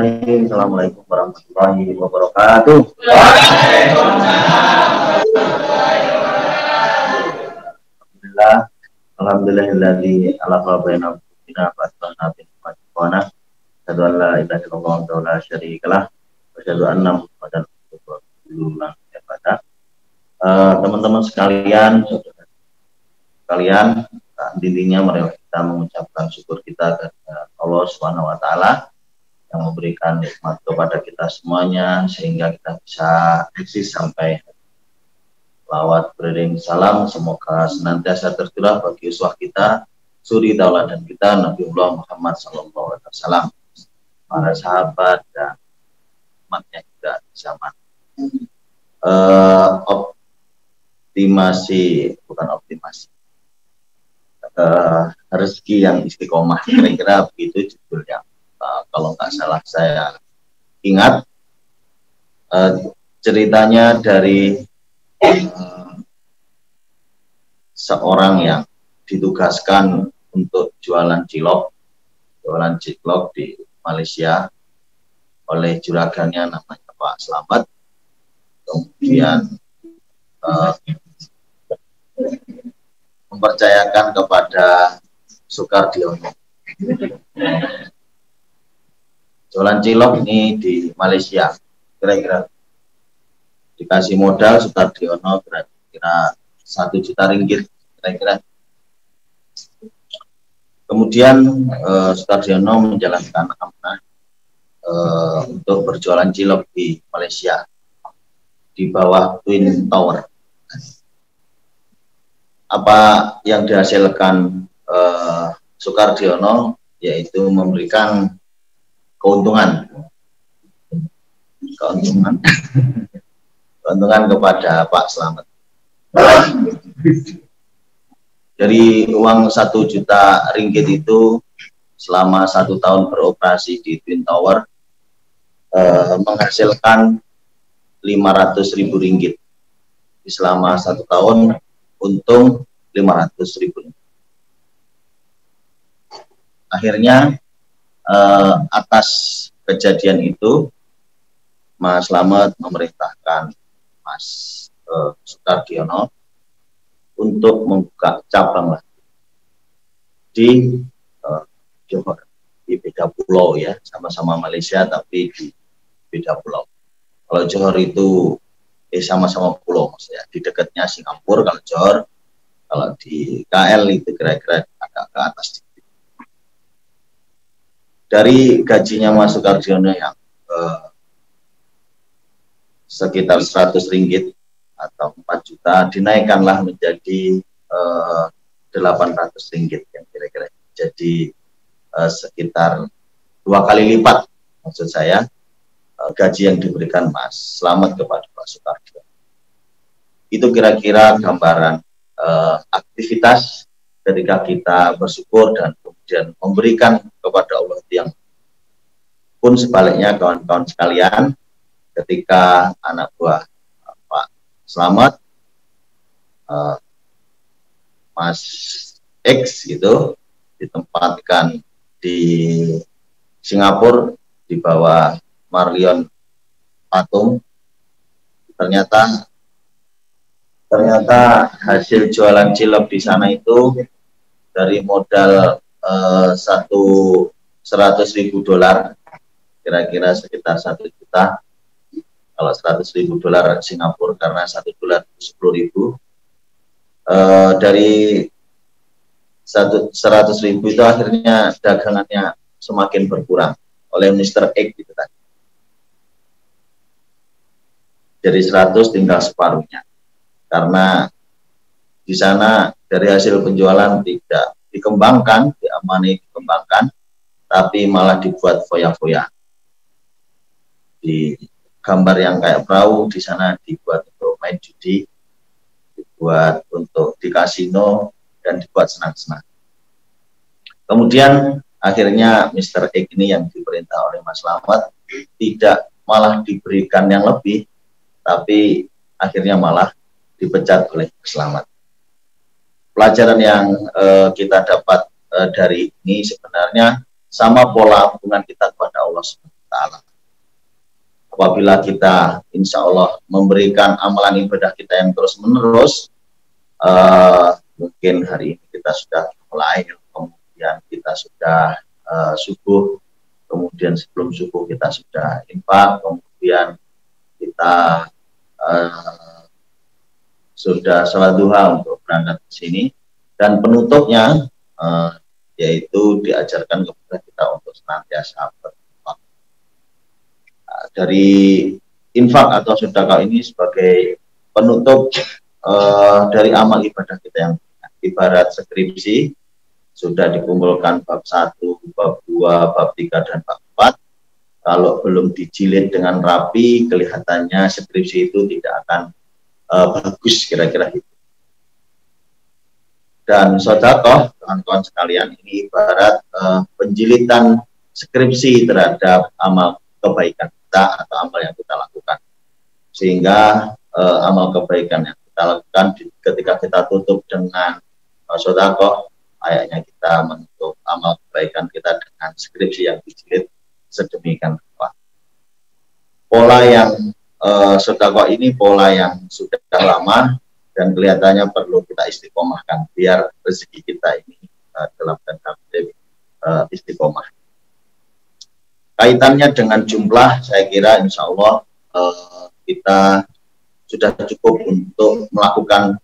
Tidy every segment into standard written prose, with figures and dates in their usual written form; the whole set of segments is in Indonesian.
Bismillahirrahmanirrahim. Assalamualaikum warahmatullahi wabarakatuh. Alhamdulillah, alhamdulillahilladzi alaqa baina bina fatana bin fatwana. Asyhadu an la ilaha illallah wa la syarikalah wa asyhadu anna Muhammadan rasulullah. Teman-teman sekalian, saudara sekalian, intinya mari kita mengucapkan syukur kita kepada Allah Subhanahu wa taala yang memberikan nikmat kepada kita semuanya sehingga kita bisa eksis sampai lawat beriring salam semoga senantiasa tercurah bagi uswah kita, suri tauladan kita Nabiullah Muhammad SAW, para sahabat dan umatnya juga zaman. Rezeki yang istiqomah, kira-kira begitu judulnya. Kalau nggak salah saya ingat, ceritanya dari seorang yang ditugaskan untuk jualan cilok di Malaysia oleh juragannya namanya Pak Slamet. Kemudian mempercayakan kepada Sukardiono. Jualan cilok ini di Malaysia, kira-kira dikasih modal Sukardiono kira-kira 1 juta ringgit, kira-kira. Kemudian Sukardiono menjalankan amanah untuk berjualan cilok di Malaysia di bawah Twin Tower. Apa yang dihasilkan Sukardiono yaitu memberikan keuntungan kepada Pak Slamet. Dari uang 1 juta ringgit itu selama 1 tahun beroperasi di Twin Tower menghasilkan 500.000 ringgit. Selama 1 tahun untung 500.000. Akhirnya atas kejadian itu Mas Slamet memerintahkan Mas Sukardiono untuk membuka cabang di Johor, di beda pulau ya, sama-sama Malaysia tapi di beda pulau. Kalau Johor itu sama-sama pulau, maksudnya di dekatnya Singapura kalau Johor, kalau di KL itu kira-kira agak ke atas. Dari gajinya Mas Sukardiono yang sekitar 100 ringgit atau 4 juta dinaikkanlah menjadi 800 ringgit yang kira-kira jadi sekitar 2 kali lipat, maksud saya, gaji yang diberikan Mas Slamet kepada Pak Sukardiono. Itu kira-kira gambaran aktivitas ketika kita bersyukur dan kemudian memberikan kepada Allah yang pun sebaliknya kawan-kawan sekalian, ketika anak buah Pak Slamet, Mas X gitu, ditempatkan di Singapura di bawah Marlion Patung, ternyata hasil jualan cilok di sana itu dari modal $100.000 kira-kira sekitar 1 juta. Kalau $100.000 Singapura karena $1 10.000, dari 100.000 itu akhirnya dagangannya semakin berkurang oleh Mr. X gitu kan. Dari 100 tinggal separuhnya karena di sana dari hasil penjualan tidak dikembangkan, diamani dikembangkan, tapi malah dibuat foya-foya. Di gambar yang kayak perahu di sana dibuat untuk main judi, dibuat untuk di kasino, dan dibuat senang-senang. Kemudian akhirnya Mr. X ini yang diperintah oleh Mas Slamet tidak malah diberikan yang lebih, tapi akhirnya malah dipecat oleh Mas Slamet. Pelajaran yang kita dapat dari ini sebenarnya sama pola hubungan kita kepada Allah Ta'ala. Apabila kita insya Allah memberikan amalan ibadah kita yang terus menerus, mungkin hari ini kita sudah mulai, kemudian kita sudah subuh, kemudian sebelum subuh kita sudah infak, kemudian kita sudah sholat duha untuk berangkat ke sini, dan penutupnya yaitu diajarkan kepada kita untuk senantiasa berinfak. Dari infak atau sedekah ini sebagai penutup dari amal ibadah kita yang ibarat skripsi, sudah dikumpulkan bab 1, bab 2, bab 3, dan bab 4. Kalau belum dijilid dengan rapi, kelihatannya skripsi itu tidak akan bagus, kira-kira gitu. Dan sedekah, kawan-kawan sekalian, ini ibarat penjilitan skripsi terhadap amal kebaikan kita atau amal yang kita lakukan. Sehingga amal kebaikan yang kita lakukan ketika kita tutup dengan sedekah, kayaknya kita menutup amal kebaikan kita dengan skripsi yang dijilid sedemikian rupa. Pola yang sedekah ini pola yang sudah lama dan kelihatannya perlu kita istiqomahkan biar rezeki kita ini dalam tanda kutip istiqomah. Kaitannya dengan jumlah, saya kira insya Allah kita sudah cukup untuk melakukan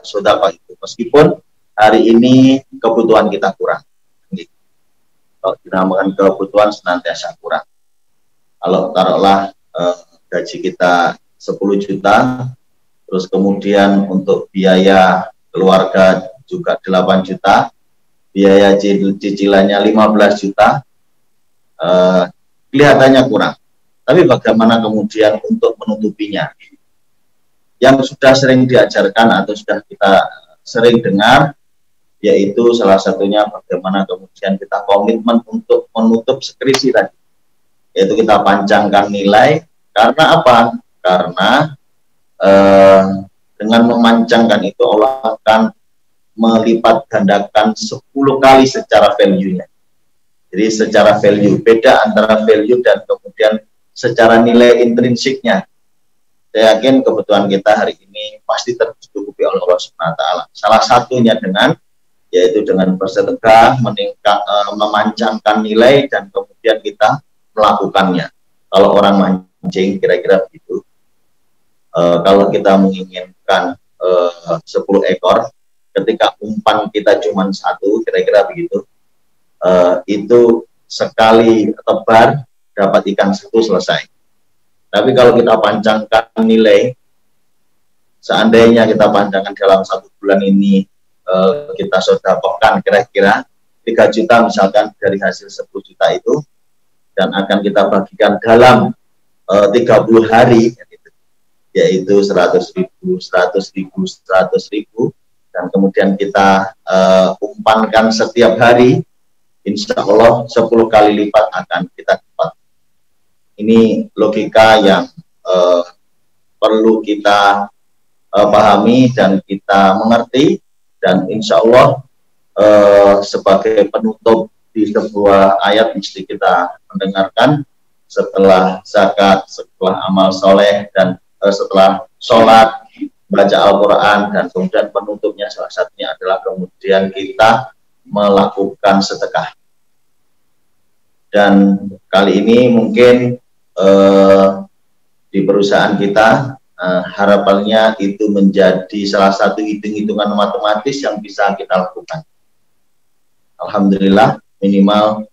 sedekah itu, meskipun hari ini kebutuhan kita kurang. Kalau dinamakan kebutuhan senantiasa kurang. Kalau taruhlah gaji kita 10 juta, terus kemudian untuk biaya keluarga juga 8 juta, biaya cicilannya 15 juta, kelihatannya kurang. Tapi bagaimana kemudian untuk menutupinya? Yang sudah sering diajarkan atau sudah kita sering dengar, yaitu salah satunya bagaimana kemudian kita komitmen untuk menutup skripsi tadi, yaitu kita panjangkan nilai. Karena apa? Karena dengan memanjangkan itu Allah akan melipat gandakan 10 kali secara value-nya. Jadi secara value, beda antara value dan kemudian secara nilai intrinsiknya. Saya yakin kebutuhan kita hari ini pasti tercukupi oleh Allah Subhanahu wa Ta'ala. Salah satunya yaitu dengan bersedekah, memanjangkan nilai, dan kemudian kita melakukannya. Kalau orang mancing, kira-kira begitu. Kalau kita menginginkan 10 ekor, ketika umpan kita cuma 1, kira-kira begitu, itu sekali tebar dapat ikan 1 selesai. Tapi kalau kita panjangkan nilai, seandainya kita panjangkan dalam 1 bulan ini, kita sedekahkan kira-kira 3 juta misalkan dari hasil 10 juta itu, dan akan kita bagikan dalam 30 hari, yaitu 100.000, 100.000, 100.000, dan kemudian kita umpankan setiap hari, insya Allah 10 kali lipat akan kita dapat. Ini logika yang perlu kita pahami dan kita mengerti, dan insya Allah sebagai penutup di sebuah ayat mesti kita mendengarkan setelah zakat, setelah amal soleh, dan setelah sholat, baca Al-Quran, dan kemudian penutupnya salah satunya adalah kemudian kita melakukan sedekah. Dan kali ini mungkin di perusahaan kita harapannya itu menjadi salah satu hitung-hitungan matematis yang bisa kita lakukan. Alhamdulillah minimal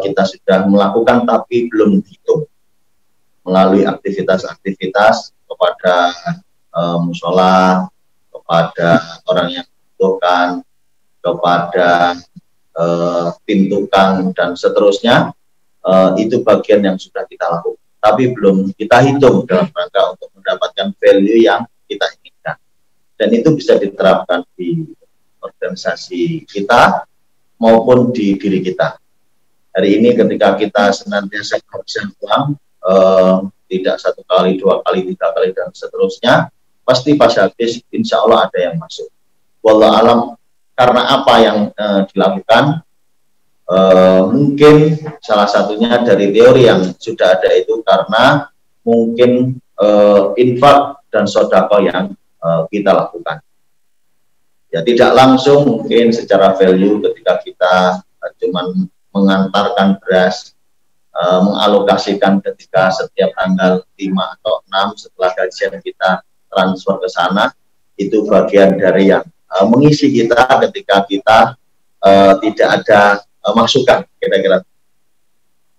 kita sudah melakukan tapi belum dihitung melalui aktivitas-aktivitas kepada musola, kepada orang yang membutuhkan, kepada tim tukang, dan seterusnya. Itu bagian yang sudah kita lakukan, tapi belum kita hitung dalam rangka untuk mendapatkan value yang kita inginkan. Dan itu bisa diterapkan di organisasi kita maupun di diri kita. Hari ini ketika kita senantiasa menghabiskan uang, tidak 1 kali, 2 kali, 3 kali, dan seterusnya, pasti pas habis insya Allah ada yang masuk. Wallahu alam karena apa yang dilakukan, Mungkin salah satunya dari teori yang sudah ada itu karena mungkin infak dan sodako yang kita lakukan. Ya tidak langsung mungkin secara value ketika kita cuman mengantarkan beras, mengalokasikan ketika setiap tanggal 5 atau 6 setelah gajian kita transfer ke sana, itu bagian dari yang mengisi kita ketika kita tidak ada masukan, kira-kira.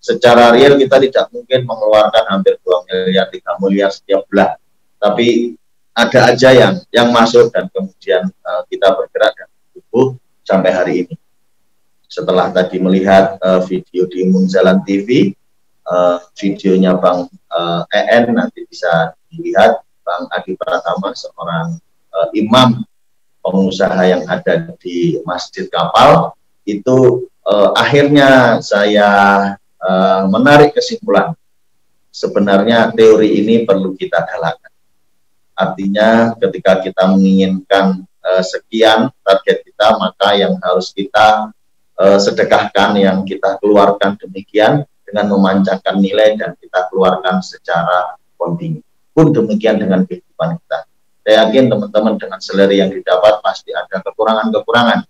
Secara real kita tidak mungkin mengeluarkan hampir 2 miliar, 3 miliar setiap bulan, tapi ada aja yang masuk dan kemudian kita bergerak dan tumbuh sampai hari ini. Setelah tadi melihat video di Munzalan TV, videonya Bang EN nanti bisa dilihat, Bang Adi Pratama, seorang imam pengusaha yang ada di Masjid Kapal, itu akhirnya saya menarik kesimpulan, sebenarnya teori ini perlu kita galakkan. Artinya ketika kita menginginkan sekian target kita, maka yang harus kita sedekahkan, yang kita keluarkan demikian dengan memancarkan nilai dan kita keluarkan secara kontinu. Pun demikian dengan kehidupan kita. Saya yakin teman-teman dengan salary yang didapat pasti ada kekurangan-kekurangan.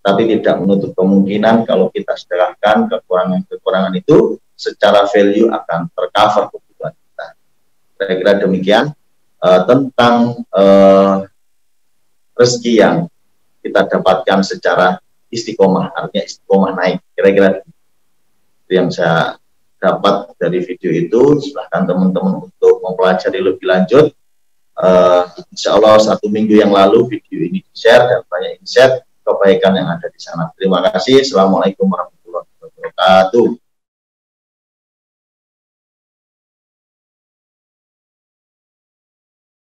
Tapi tidak menutup kemungkinan kalau kita sedekahkan kekurangan-kekurangan itu secara value akan tercover kebutuhan kita. Kira-kira demikian tentang rezeki yang kita dapatkan secara istiqomah, artinya istiqomah naik. Kira-kira itu yang saya dapat dari video itu. Silahkan teman-teman untuk mempelajari lebih lanjut. Insya Allah 1 minggu yang lalu video ini di-share dan banyak insight kebaikan yang ada di sana. Terima kasih. Assalamualaikum warahmatullahi wabarakatuh.